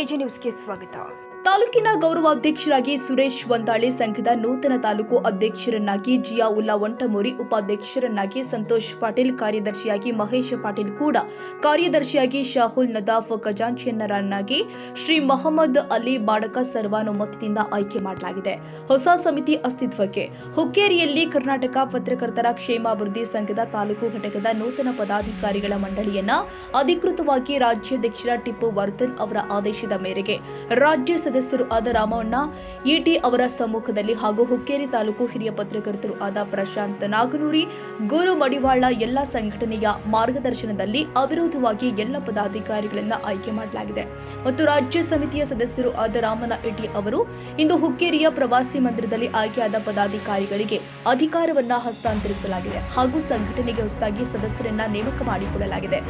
AG ನ್ಯೂಸ್ಗೆ ಸ್ವಾಗತ. ತಾಲೂಕಿನ ಗೌರವಾಧ್ಯಕ್ಷರಾಗಿ ಸುರೇಶ್ ವಂದಾಳೆ, ಸಂಘದ ನೂತನ ತಾಲೂಕು ಅಧ್ಯಕ್ಷರನ್ನಾಗಿ ಜಿಯಾವುಲ್ಲಾ ವಂಟಮೂರಿ, ಉಪಾಧ್ಯಕ್ಷರನ್ನಾಗಿ ಸಂತೋಷ್ ಪಾಟೀಲ್, ಕಾರ್ಯದರ್ಶಿಯಾಗಿ ಮಹೇಶ್ ಪಾಟೀಲ್ ಕೂಡ, ಕಾರ್ಯದರ್ಶಿಯಾಗಿ ಶಾಹುಲ್ ನದಾಫ್, ಖಜಾಂಚಿಯನ್ನರನ್ನಾಗಿ ಶ್ರೀ ಮೊಹಮ್ಮದ್ ಅಲಿ ಬಾಡಕ ಸರ್ವಾನುಮತದಿಂದ ಆಯ್ಕೆ ಮಾಡಲಾಗಿದೆ. ಹೊಸ ಸಮಿತಿ ಅಸ್ತಿತ್ವಕ್ಕೆ. ಹುಕ್ಕೇರಿಯಲ್ಲಿ ಕರ್ನಾಟಕ ಪತ್ರಕರ್ತರ ಕ್ಷೇಮಾಭಿವೃದ್ಧಿ ಸಂಘದ ತಾಲೂಕು ಘಟಕದ ನೂತನ ಪದಾಧಿಕಾರಿಗಳ ಮಂಡಳಿಯನ್ನ ಅಧಿಕೃತವಾಗಿ ರಾಜ್ಯಾಧ್ಯಕ್ಷರ ಟಿಪ್ಪು ವರ್ಧನ್ ಅವರ ಆದೇಶದ ಮೇರೆಗೆ ರಾಜ್ಯ ಸದಸ್ಯರು ಆದ ರಾಮಣ್ಣ ಇಟಿ ಅವರ ಸಮ್ಮುಖದಲ್ಲಿ ಹಾಗೂ ಹುಕ್ಕೇರಿ ತಾಲೂಕು ಹಿರಿಯ ಪತ್ರಕರ್ತರು ಆದ ಪ್ರಶಾಂತ್ ನಾಗನೂರಿ, ಗುರು ಮಡಿವಾಳ ಎಲ್ಲ ಸಂಘಟನೆಯ ಮಾರ್ಗದರ್ಶನದಲ್ಲಿ ಅವಿರೋಧವಾಗಿ ಎಲ್ಲ ಪದಾಧಿಕಾರಿಗಳನ್ನು ಆಯ್ಕೆ ಮಾಡಲಾಗಿದೆ ಮತ್ತು ರಾಜ್ಯ ಸಮಿತಿಯ ಸದಸ್ಯರು ಆದ ರಾಮಣ್ಣ ಇಟಿ ಅವರು ಇಂದು ಹುಕ್ಕೇರಿಯ ಪ್ರವಾಸಿ ಮಂದಿರದಲ್ಲಿ ಆಯ್ಕೆಯಾದ ಪದಾಧಿಕಾರಿಗಳಿಗೆ ಅಧಿಕಾರವನ್ನ ಹಸ್ತಾಂತರಿಸಲಾಗಿದೆ ಹಾಗೂ ಸಂಘಟನೆಗೆ ಹೊಸದಾಗಿ ಸದಸ್ಯರನ್ನ ನೇಮಕ ಮಾಡಿಕೊಳ್ಳಲಾಗಿದೆ.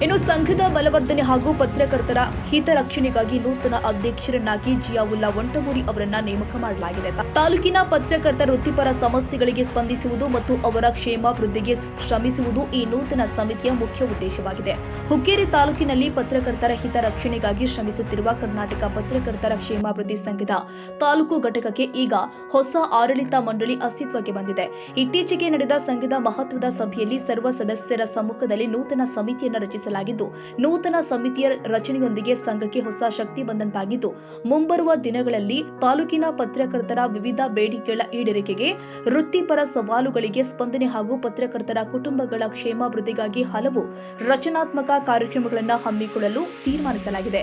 ಇನ್ನು ಸಂಘದ ಬಲವರ್ಧನೆ ಹಾಗೂ ಪತ್ರಕರ್ತರ ಹಿತರಕ್ಷಣೆಗಾಗಿ ನೂತನ ಅಧ್ಯಕ್ಷರನ್ನಾಗಿ ಜಿಯಾವುಲ್ಲಾ ವಂಟಮೂರಿ ಅವರನ್ನ ನೇಮಕ ಮಾಡಲಾಗಿದೆ. ತಾಲೂಕಿನ ಪತ್ರಕರ್ತರ ವೃತ್ತಿಪರ ಸಮಸ್ಯೆಗಳಿಗೆ ಸ್ಪಂದಿಸುವುದು ಮತ್ತು ಅವರ ಕ್ಷೇಮಾಭಿವೃದ್ಧಿಗೆ ಶ್ರಮಿಸುವುದು ಈ ನೂತನ ಸಮಿತಿಯ ಮುಖ್ಯ ಉದ್ದೇಶವಾಗಿದೆ. ಹುಕ್ಕೇರಿ ತಾಲೂಕಿನಲ್ಲಿ ಪತ್ರಕರ್ತರ ಹಿತರಕ್ಷಣೆಗಾಗಿ ಶ್ರಮಿಸುತ್ತಿರುವ ಕರ್ನಾಟಕ ಪತ್ರಕರ್ತರ ಕ್ಷೇಮಾಭಿವೃದ್ಧಿ ಸಂಘದ ತಾಲೂಕು ಘಟಕಕ್ಕೆ ಈಗ ಹೊಸ ಆಡಳಿತ ಮಂಡಳಿ ಅಸ್ತಿತ್ವಕ್ಕೆ ಬಂದಿದೆ. ಇತ್ತೀಚೆಗೆ ನಡೆದ ಸಂಘದ ಮಹತ್ವದ ಸಭೆಯಲ್ಲಿ ಸರ್ವ ಸದಸ್ಯರ ಸಮ್ಮುಖದಲ್ಲಿ ನೂತನ ಸಮಿತಿಯನ್ನು ರಚಿಸಲಾಗಿದ್ದು, ನೂತನ ಸಮಿತಿಯ ರಚನೆಯೊಂದಿಗೆ ಸಂಘಕ್ಕೆ ಹೊಸ ಶಕ್ತಿ ಬಂದಂತಾಗಿದ್ದು, ಮುಂಬರುವ ದಿನಗಳಲ್ಲಿ ತಾಲೂಕಿನ ಪತ್ರಕರ್ತರ ವಿವಿಧ ಬೇಡಿಕೆಗಳ ಈಡೇರಿಕೆಗೆ, ವೃತ್ತಿಪರ ಸವಾಲುಗಳಿಗೆ ಸ್ಪಂದನೆ ಹಾಗೂ ಪತ್ರಕರ್ತರ ಕುಟುಂಬಗಳ ಕ್ಷೇಮಾಭಿವೃದ್ಧಿಗಾಗಿ ಹಲವು ರಚನಾತ್ಮಕ ಕಾರ್ಯಕ್ರಮಗಳನ್ನು ಹಮ್ಮಿಕೊಳ್ಳಲು ತೀರ್ಮಾನಿಸಲಾಗಿದೆ.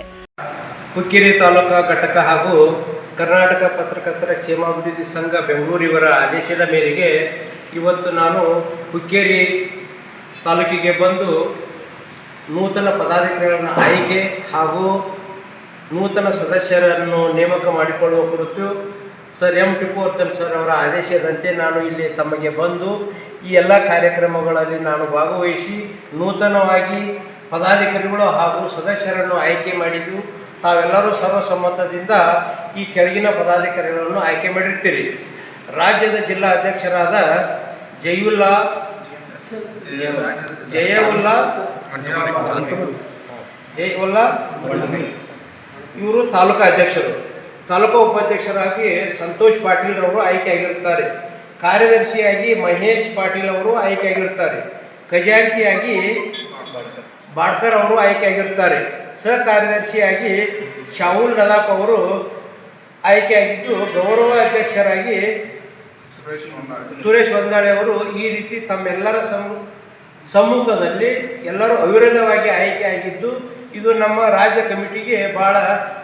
ಹುಕ್ಕೇರಿ ತಾಲೂಕಾ ಘಟಕ ಹಾಗೂ ಕರ್ನಾಟಕ ಪತ್ರಕರ್ತರ ಕ್ಷೇಮಾಭಿವೃದ್ಧಿ ಸಂಘ ಬೆಂಗಳೂರು ಇವರ ಆದೇಶದ ಮೇರೆಗೆ ಇವತ್ತು ನಾನು ಹುಕ್ಕೇರಿ ತಾಲೂಕಿಗೆ ಬಂದು ನೂತನ ಪದಾಧಿಕಾರಿಗಳನ್ನು ಆಯ್ಕೆ ಹಾಗೂ ನೂತನ ಸದಸ್ಯರನ್ನು ನೇಮಕ ಮಾಡಿಕೊಳ್ಳುವ ಕುರಿತು ಸರ್ ಟಿಪ್ಪು ವರ್ಧನ್ ಸರ್ ಅವರ ಆದೇಶದಂತೆ ನಾನು ಇಲ್ಲಿ ತಮಗೆ ಬಂದು ಈ ಎಲ್ಲ ಕಾರ್ಯಕ್ರಮಗಳಲ್ಲಿ ನಾನು ಭಾಗವಹಿಸಿ ನೂತನವಾಗಿ ಪದಾಧಿಕಾರಿಗಳು ಹಾಗೂ ಸದಸ್ಯರನ್ನು ಆಯ್ಕೆ ಮಾಡಿದ್ದು, ತಾವೆಲ್ಲರೂ ಸರ್ವಸಮ್ಮತದಿಂದ ಈ ಕೆಳಗಿನ ಪದಾಧಿಕಾರಿಗಳನ್ನು ಆಯ್ಕೆ ಮಾಡಿರ್ತೀರಿ. ರಾಜ್ಯದ ಜಿಲ್ಲಾ ಅಧ್ಯಕ್ಷರಾದ ಜಯುಲ್ಲಾ ಇವರು ತಾಲೂಕಾ ಅಧ್ಯಕ್ಷರು. ತಾಲೂಕಾ ಉಪಾಧ್ಯಕ್ಷರಾಗಿ ಸಂತೋಷ್ ಪಾಟೀಲ್ ರವರು ಆಯ್ಕೆಯಾಗಿರುತ್ತಾರೆ. ಕಾರ್ಯದರ್ಶಿಯಾಗಿ ಮಹೇಶ್ ಪಾಟೀಲ್ ಅವರು ಆಯ್ಕೆಯಾಗಿರುತ್ತಾರೆ. ಖಜಾಂಚಿಯಾಗಿ ಬಾಡ್ಕರ್ ಅವರು ಆಯ್ಕೆಯಾಗಿರುತ್ತಾರೆ. ಸಹ ಕಾರ್ಯದರ್ಶಿಯಾಗಿ ಶಾಹುಲ್ ನದಾಫ್ ಅವರು ಆಯ್ಕೆಯಾಗಿದ್ದು, ಗೌರವ ಅಧ್ಯಕ್ಷರಾಗಿ ಸುರೇಶ್ ವಂದಾಳೆ ಅವರು ಈ ರೀತಿ ತಮ್ಮೆಲ್ಲರ ಸಮ್ಮುಖದಲ್ಲಿ ಎಲ್ಲರೂ ಅವಿರೋಧವಾಗಿ ಆಯ್ಕೆಯಾಗಿದ್ದು, ಇದು ನಮ್ಮ ರಾಜ್ಯ ಕಮಿಟಿಗೆ ಬಹಳ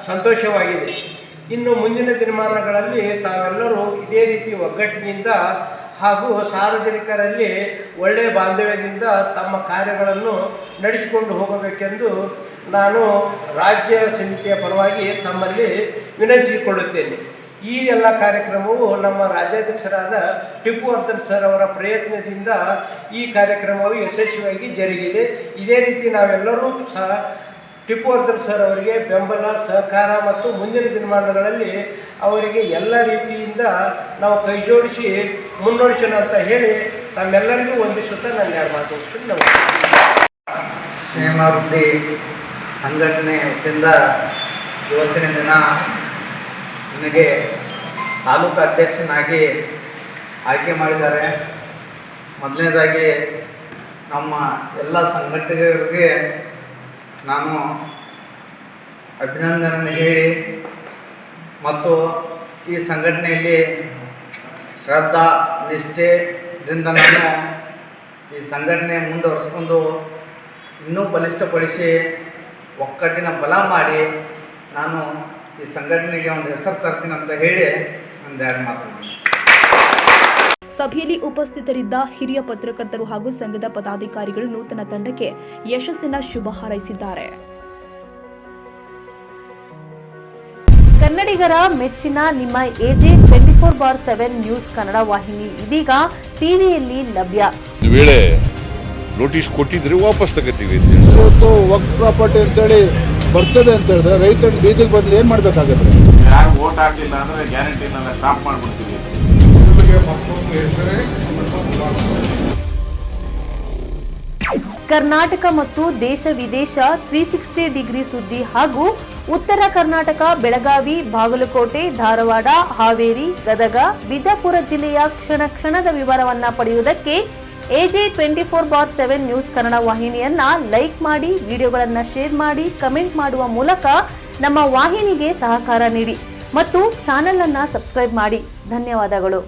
ಸಂತೋಷವಾಗಿದೆ. ಇನ್ನು ಮುಂದಿನ ದಿನಮಾನಗಳಲ್ಲಿ ತಾವೆಲ್ಲರೂ ಇದೇ ರೀತಿ ಒಗ್ಗಟ್ಟಿನಿಂದ ಹಾಗೂ ಸಾರ್ವಜನಿಕರಲ್ಲಿ ಒಳ್ಳೆಯ ಬಾಂಧವ್ಯದಿಂದ ತಮ್ಮ ಕಾರ್ಯಗಳನ್ನು ನಡೆಸಿಕೊಂಡು ಹೋಗಬೇಕೆಂದು ನಾನು ರಾಜ್ಯ ಸಮಿತಿಯ ಪರವಾಗಿ ತಮ್ಮಲ್ಲಿ ವಿನಂತಿಸಿಕೊಳ್ಳುತ್ತೇನೆ. ಈ ಎಲ್ಲ ಕಾರ್ಯಕ್ರಮವು ನಮ್ಮ ರಾಜ್ಯಾಧ್ಯಕ್ಷರಾದ ಟಿಪ್ಪು ವರ್ಧನ್ ಸರ್ ಅವರ ಪ್ರಯತ್ನದಿಂದ ಈ ಕಾರ್ಯಕ್ರಮವು ಯಶಸ್ವಿಯಾಗಿ ಜರುಗಿದೆ. ಇದೇ ರೀತಿ ನಾವೆಲ್ಲರೂ ಸಹ ಟಿಪ್ಪು ವರ್ಧನ್ ಸರ್ ಅವರಿಗೆ ಬೆಂಬಲ, ಸಹಕಾರ ಮತ್ತು ಮುಂದಿನ ದಿನಮಾನಗಳಲ್ಲಿ ಅವರಿಗೆ ಎಲ್ಲ ರೀತಿಯಿಂದ ನಾವು ಕೈ ಜೋಡಿಸಿ ಮುನ್ನಡೆಸೋಣ ಅಂತ ಹೇಳಿ ತಮ್ಮೆಲ್ಲರಿಗೂ ವಂದಿಸುತ್ತಾ ನಾನು ಯಾರು ಮಾತಾಡ್ತೀನಿ. ನಮಸ್ಕಾರ. ಕ್ಷೇಮಾಭಿವೃದ್ಧಿ ಸಂಘಟನೆ ವತಿಯಿಂದ ಇವತ್ತಿನ ದಿನ ನನಗೆ ತಾಲೂಕು ಅಧ್ಯಕ್ಷನಾಗಿ ಆಯ್ಕೆ ಮಾಡಿದ್ದಾರೆ. ಮೊದಲನೇದಾಗಿ ನಮ್ಮ ಎಲ್ಲ ಸಂಘಟಕರಿಗೆ ನಾನು ಅಭಿನಂದನೆ ಹೇಳಿ ಮತ್ತು ಈ ಸಂಘಟನೆಯಲ್ಲಿ ಶ್ರದ್ಧಾ ನಿಷ್ಠೆಯಿಂದ ನಾನು ಈ ಸಂಘಟನೆ ಮುಂದುವರಿಸ್ಕೊಂಡು ಇನ್ನೂ ಬಲಿಷ್ಠಪಡಿಸಿ ಒಕ್ಕಟ್ಟಿನ ಬಲ ಮಾಡಿ ನಾನು ಈ ಸಂಘಟನೆಗೆ ಒಂದು ಹೆಸರು ತರ್ತೀನಿ ಅಂತ ಹೇಳಿ ಒಂದೆರಡು ಮಾತನಾಡಿ. ಸಭೆಯಲ್ಲಿ ಉಪಸ್ಥಿತರಿದ್ದ ಹಿರಿಯ ಪತ್ರಕರ್ತರು ಹಾಗೂ ಸಂಘದ ಪದಾಧಿಕಾರಿಗಳು ನೂತನ ತಂಡಕ್ಕೆ ಯಶಸ್ಸಿನ ಶುಭ ಹಾರೈಸಿದ್ದಾರೆ. ಕನ್ನಡಿಗರ ಮೆಚ್ಚಿನ ನಿಮ್ಮ ಎಜೆ 24/7 ನ್ಯೂಸ್ ಕನ್ನಡ ವಾಹಿನಿ ಇದೀಗ ಟಿವಿಯಲ್ಲಿ ಲಭ್ಯ. ವೇಳೆ ನೋಟಿಸ್ ಕೊಟ್ಟಿದ್ರೆ ವಾಪಸ್ ತಗೋತೀವಿ. ಇವತ್ತು ವಕ್ಫ್ ಪ್ರಾಪರ್ಟಿ ಅಂತೇಳಿ ಬರ್ತದೆ ಅಂತ ಹೇಳಿದ್ರೆ ರೈತರು ಬೀದಿಗೆ ಬದಲು ಏನು ಮಾಡಬೇಕಾಗುತ್ತೆ? ಯಾರು ವೋಟ್ ಹಾಕಲಿಲ್ಲ ಅಂದರೆ ಗ್ಯಾರಂಟಿನೆಲ್ಲ ಸ್ಟಾಪ್ ಮಾಡಿಬಿಡ್ತೀವಿ. ಮತ್ತೊಂದು ಹೆಸರೇ ಕರ್ನಾಟಕ ಮತ್ತು ದೇಶ ವಿದೇಶ 360 ಡಿಗ್ರಿ ಸುದ್ದಿ ಹಾಗೂ ಉತ್ತರ ಕರ್ನಾಟಕ, ಬೆಳಗಾವಿ, ಬಾಗಲಕೋಟೆ, ಧಾರವಾಡ, ಹಾವೇರಿ, ಗದಗ, ಬಿಜಾಪುರ ಜಿಲ್ಲೆಯ ಕ್ಷಣ ಕ್ಷಣದ ವಿವರವನ್ನ ಪಡೆಯುವುದಕ್ಕೆ AJ 24/7 ನ್ಯೂಸ್ ಕನ್ನಡ ವಾಹಿನಿಯನ್ನ ಲೈಕ್ ಮಾಡಿ, ವಿಡಿಯೋಗಳನ್ನ ಶೇರ್ ಮಾಡಿ, ಕಮೆಂಟ್ ಮಾಡುವ ಮೂಲಕ ನಮ್ಮ ವಾಹಿನಿಗೆ ಸಹಕಾರ ನೀಡಿ ಮತ್ತು ಚಾನೆಲ್ ಅನ್ನ ಸಬ್ಸ್ಕ್ರೈಬ್ ಮಾಡಿ. ಧನ್ಯವಾದಗಳು.